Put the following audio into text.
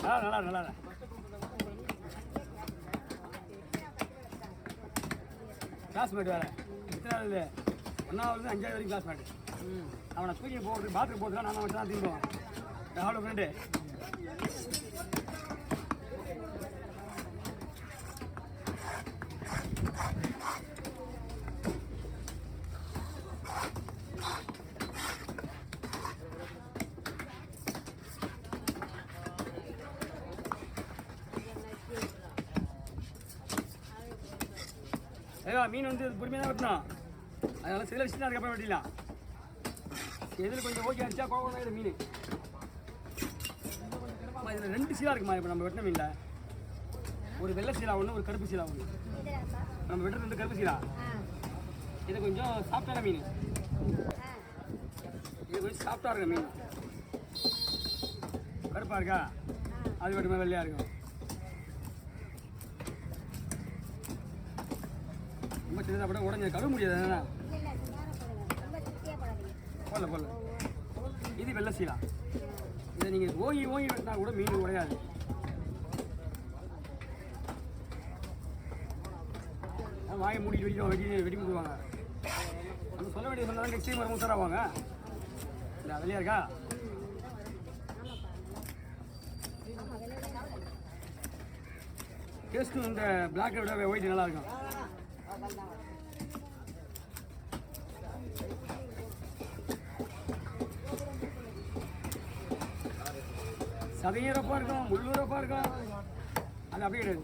நல்லா நல்லா கிளாஸ்மேட் வேறு எத்தனாவது 1வது 5வது வரைக்கும் கிளாஸ்மேட். அவனை தூக்கி போகிறது பாத்ரூம் போகிறதுலாம் நான் மட்டும் தான் தீங்குவோம். எவ்வளோ ஃப்ரெண்டு ஐயா மீன் வந்து பொறுமையாக தான் வெட்டணும். அதனால் சில விஷயம் அதுக்கப்புறம் வெட்டிடலாம். எதில் கொஞ்சம் ஓகே அடிச்சா கோவம் இது மீன். இதில் 2 சீலா இருக்குமா இப்போ நம்ம வெட்டின மீனில்? ஒரு வெள்ளை சீலா ஒன்று, ஒரு கருப்பு சீலா ஒன்று. நம்ம வெட்டுறது 2 கருப்பு சீலா. இது கொஞ்சம் சாஃப்டான மீன். இது கொஞ்சம் சாஃப்டாக இருக்க மீன். கருப்பாக இருக்கா? அது வெட்டுமே வெள்ளையாக இருக்கும். ரொம்ப சின்னதாக கூட உடஞ்ச கழுவ முடியாது. என்னன்னா போடல போடல. இது வெள்ளை சீலா. இதை நீங்கள் ஓங்கி ஓங்கி வெட்டினா கூட மீன் உடையாது. வாங்கி மூடிட்டு வெட்டி முடிவாங்க. நம்ம சொல்ல வேண்டியது சொன்னால் நெக்ஸ்ட் டைம் வரும்போது சார் ஆவாங்க. இல்லை அதுலையா இருக்கா? டேஸ்ட்டும் இந்த பிளாக்கை விட ஒயிட் நல்லா இருக்கும். சதையரப்பாக இருக்கும், முள்ளூரப்பாக இருக்கும். அது அப்படியே கிடையாது.